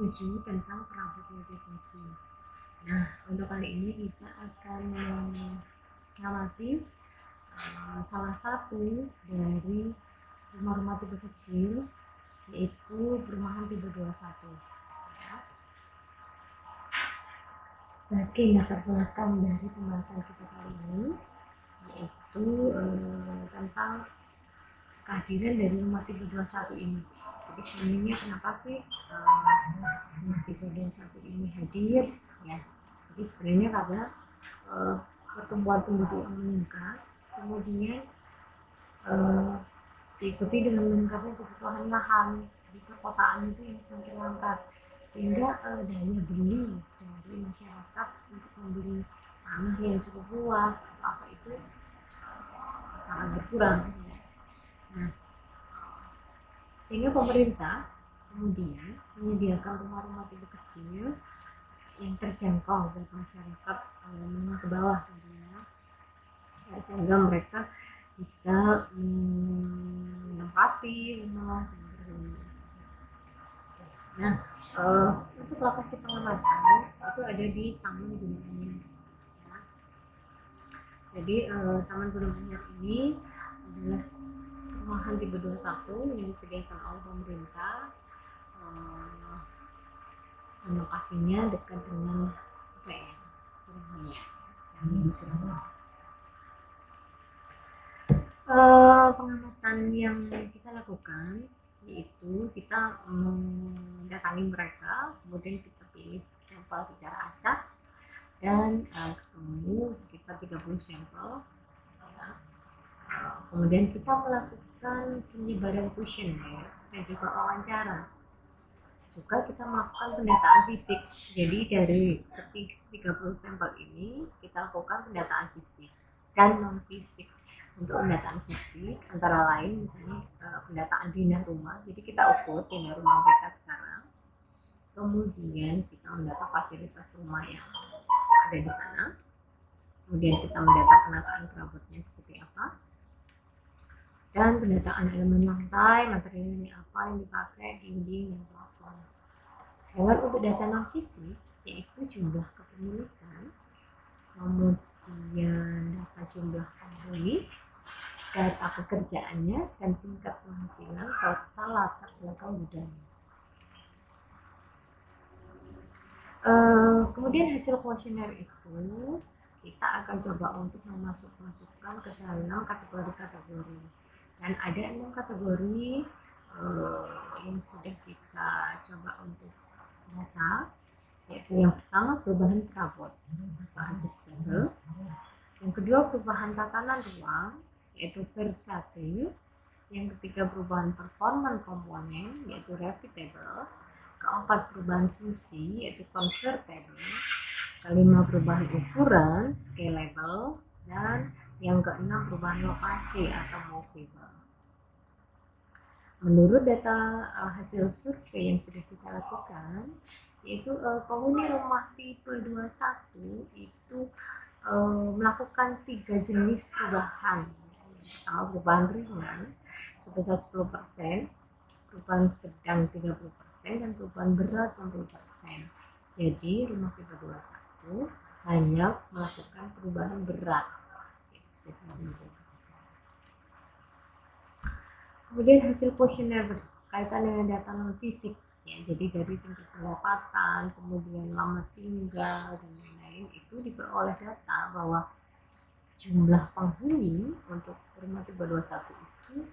7 tentang perabot multifungsi. Nah, untuk kali ini kita akan mengamati salah satu dari rumah-rumah tipe kecil, yaitu perumahan tipe 21. Ya. Sebagai latar belakang dari pembahasan kita kali ini, yaitu tentang kehadiran dari rumah tipe 21 ini. Jadi sebenarnya kenapa sih rumah tipe 21 ini hadir? Ya, jadi sebenarnya karena pertumbuhan penduduk yang meningkat, kemudian diikuti dengan meningkatnya kebutuhan lahan di perkotaan itu yang semakin langka, sehingga daya beli dari masyarakat untuk membeli tanah yang cukup luas atau apa itu sangat berkurang. Ya. Nah, sehingga pemerintah kemudian menyediakan rumah-rumah tipe kecil yang terjangkau buat masyarakat menengah ke bawah tentunya, sehingga mereka bisa menempati rumah dan berhuni. Nah, untuk lokasi pengamatan itu ada di Taman Gunung Anyar. Ya. Jadi Taman Gunung Anyar ini adalah perumahan tipe 21 yang disediakan oleh pemerintah, dan lokasinya dekat dengan UPN Surabaya, yang di Surabaya. Pengamatan yang kita lakukan yaitu kita mendatangi mereka, kemudian kita pilih sampel secara acak dan ketemu sekitar 30 sampel. Ya. Kemudian kita melakukan penyebaran kuesioner dan juga wawancara. Juga kita melakukan pendataan fisik. Jadi dari 30 sampel ini kita lakukan pendataan fisik dan non fisik. Untuk pendataan fisik antara lain misalnya pendataan dinah rumah. Jadi kita ukur dinah rumah mereka sekarang. Kemudian kita mendata fasilitas rumah yang ada di sana. Kemudian kita mendata penataan perabotnya seperti apa. Dan pendataan elemen lantai, materialnya apa yang dipakai, dinding dan plafon. Sedangkan untuk data non fisik yaitu jumlah kepemilikan, kemudian data jumlah penghuni, data pekerjaannya dan tingkat penghasilan serta latar belakang budaya. Kemudian hasil kuesioner itu kita akan coba untuk memasukkan ke dalam kategori-kategori, dan ada 6 kategori yang sudah kita coba untuk data, yaitu yang pertama perubahan perabot atau adjustable, yang kedua perubahan tatanan ruang yaitu versatil, yang ketiga perubahan performan komponen yaitu repeatable, keempat perubahan fungsi yaitu convertible, kelima perubahan ukuran scalable, dan yang keenam perubahan lokasi atau movable. Menurut data hasil survei yang sudah kita lakukan, yaitu penghuni rumah tipe 21 itu melakukan 3 jenis perubahan. Yang pertama perubahan ringan sebesar 10%, perubahan sedang 30%, dan perubahan berat 60%. Jadi rumah tipe 21 hanya melakukan perubahan berat sebesar 60%. Kemudian hasil kuesioner berkaitan dengan data non fisik, ya, jadi dari tingkat pendapatan, kemudian lama tinggal dan lain-lain, itu diperoleh data bahwa jumlah penghuni untuk rumah tipe 21 itu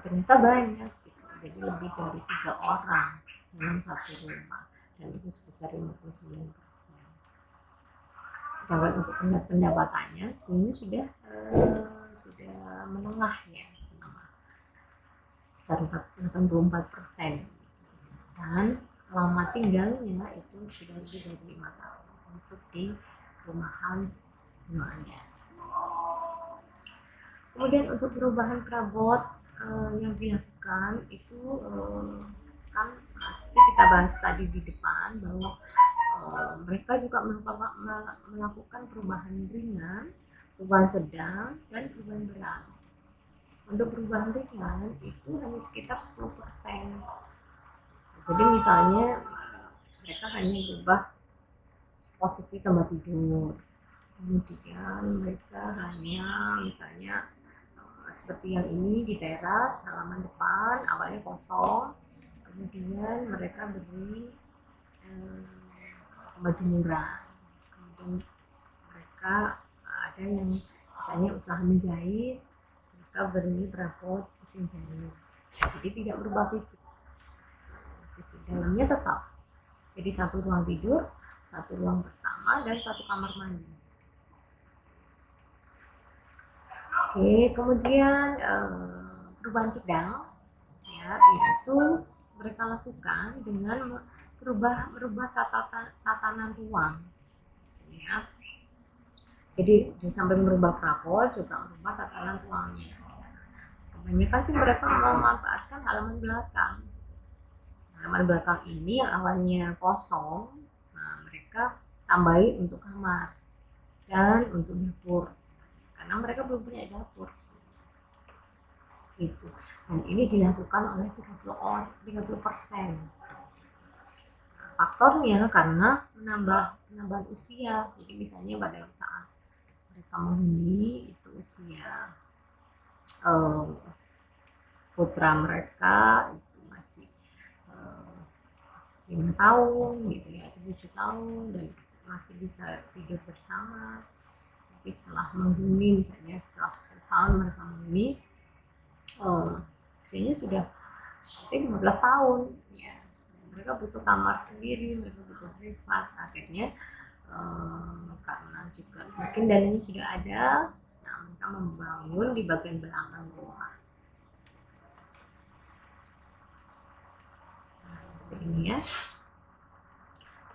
ternyata banyak, gitu. Jadi lebih dari 3 orang dalam satu rumah, dan itu sebesar 59%. Sedangkan untuk tingkat pendapatannya sebenarnya sudah menengah, ya, sebesar 84%, dan lama tinggalnya itu sudah lebih dari 5 tahun untuk di perumahan Gunung Anyar. Kemudian untuk perubahan perabot yang dilakukan itu kan seperti kita bahas tadi di depan bahwa mereka juga melakukan perubahan ringan, perubahan sedang, dan perubahan berat. Untuk perubahan ringan itu hanya sekitar 10%. Jadi misalnya mereka hanya berubah posisi tempat tidur. Kemudian mereka hanya misalnya seperti yang ini di teras halaman depan awalnya kosong, kemudian mereka beri tempat jemuran, kemudian mereka ada yang misalnya usaha menjahit, mereka beri perabot mesin jahit, jadi tidak berubah fisik dalamnya tetap jadi satu ruang tidur, satu ruang bersama, dan satu kamar mandi. Oke, kemudian perubahan sedang ya itu mereka lakukan dengan merubah tatanan ruang ya. Jadi sampai merubah perabot juga merubah tatanan ruangnya. Kebanyakan sih mereka memanfaatkan halaman belakang. Halaman belakang ini yang awalnya kosong, nah mereka tambahi untuk kamar dan untuk dapur, karena mereka belum punya dapur gitu. Dan ini dilakukan oleh 30%. Faktornya karena penambahan usia. Jadi misalnya pada saat mereka menghuni itu usia putra mereka itu masih 5 tahun gitu ya, atau 7 tahun, dan masih bisa tidur bersama. Tapi setelah menghuni, misalnya setelah 10 tahun mereka menghuni, usianya sudah 15 tahun ya, mereka butuh kamar sendiri, mereka butuh privat. Akhirnya karena juga mungkin dananya sudah ada, nah mereka membangun di bagian belakang rumah. Nah seperti ini ya.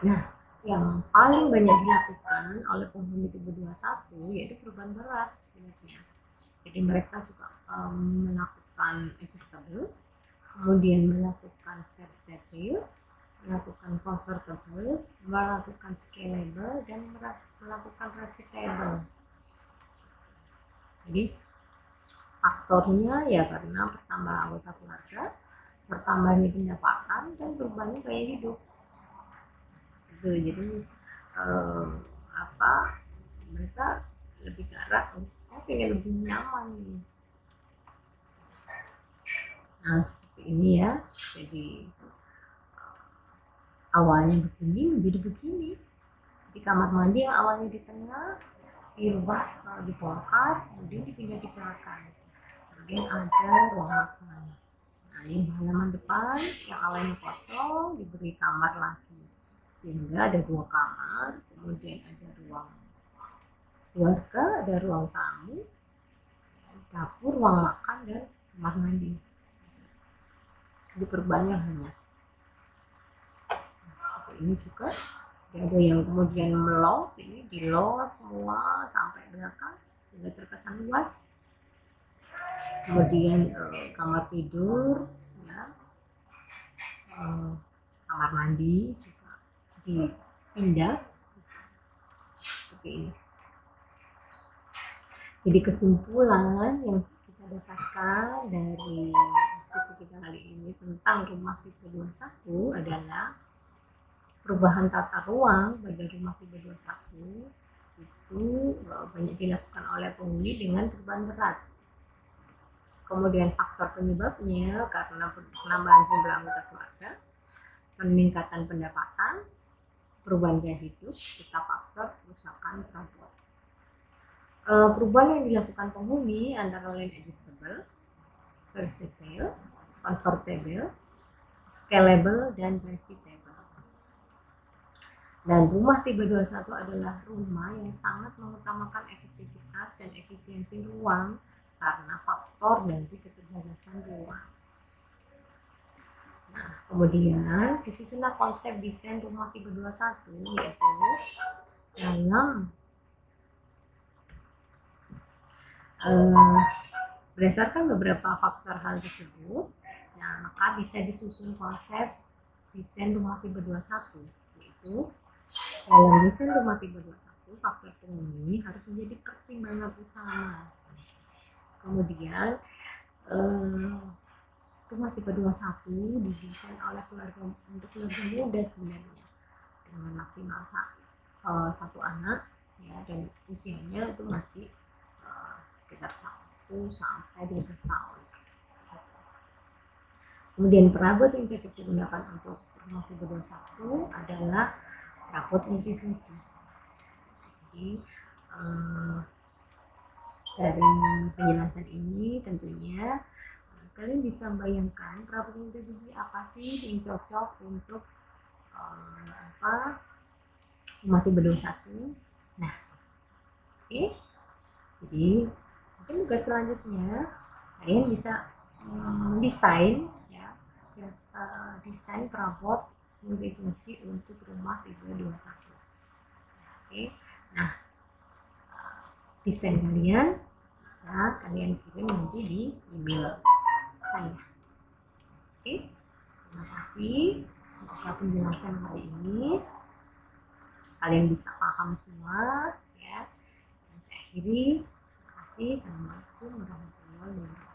Nah yang paling banyak dilakukan oleh penghuni tipe 21 yaitu perubahan berat sebenarnya. Jadi mereka juga melakukan adjustable, kemudian melakukan versatile, melakukan convertible, melakukan scalable, dan melakukan repeatable. Jadi faktornya ya karena bertambah anggota keluarga, bertambahnya pendapatan, dan berubahnya gaya hidup. Jadi mereka lebih ke arah saya pengen lebih nyaman nih. Nah seperti ini ya, jadi awalnya begini menjadi begini. Jadi kamar mandi yang awalnya di tengah dirubah, dibongkar, kemudian dipindah di belakang, kemudian ada ruang makan. Nah yang halaman depan yang awalnya kosong diberi kamar lagi, sehingga ada 2 kamar, kemudian ada ruang keluarga, ada ruang tamu, dapur, ruang makan, dan kamar mandi. Diperbanyak hanya. Nah, seperti ini juga. Ada yang kemudian melos, ini dilos semua sampai belakang sehingga terkesan luas. Kemudian kamar tidur, ya, kamar mandi juga dipindah seperti ini. Jadi kesimpulan yang kita dapatkan dari diskusi kita kali ini tentang rumah tipe 21 adalah perubahan tata ruang pada rumah tipe 21 itu banyak dilakukan oleh penghuni dengan perubahan berat. Kemudian faktor penyebabnya karena penambahan jumlah anggota keluarga, peningkatan pendapatan, perubahan gaya hidup, serta faktor kerusakan perabot. Perubahan yang dilakukan penghuni antara lain adjustable, versatile, convertible, scalable, dan repeatable. Dan rumah tipe 21 adalah rumah yang sangat mengutamakan efektivitas dan efisiensi ruang karena faktor dari keterbatasan ruang. Nah, kemudian disusunlah konsep desain rumah tipe 21 yaitu dalam berdasarkan beberapa faktor hal tersebut, nah maka bisa disusun konsep desain rumah tipe 21, yaitu dalam desain rumah tipe 21 faktor penghuni harus menjadi pertimbangan utama. Kemudian rumah tipe 21 didesain oleh keluarga untuk keluarga muda sebenarnya, dengan maksimal satu anak ya, dan usianya itu masih sekitar 1 sampai 12 tahun. Kemudian perabot yang cocok digunakan untuk rumah tipe 21 adalah perabot multifungsi. Jadi dari penjelasan ini tentunya kalian bisa membayangkan perabot multifungsi apa sih yang cocok untuk rumah tipe 21. Nah, oke. Jadi mungkin tugas selanjutnya kalian bisa desain ya, desain perabot multifungsi untuk rumah tipe 21. Oke. Nah, desain kalian bisa kalian kirim nanti di email saya. Oke. Terima kasih. Semoga penjelasan kali ini kalian bisa paham semua ya. Dan saya akhiri. Terima kasih. Assalamualaikum warahmatullahi wabarakatuh.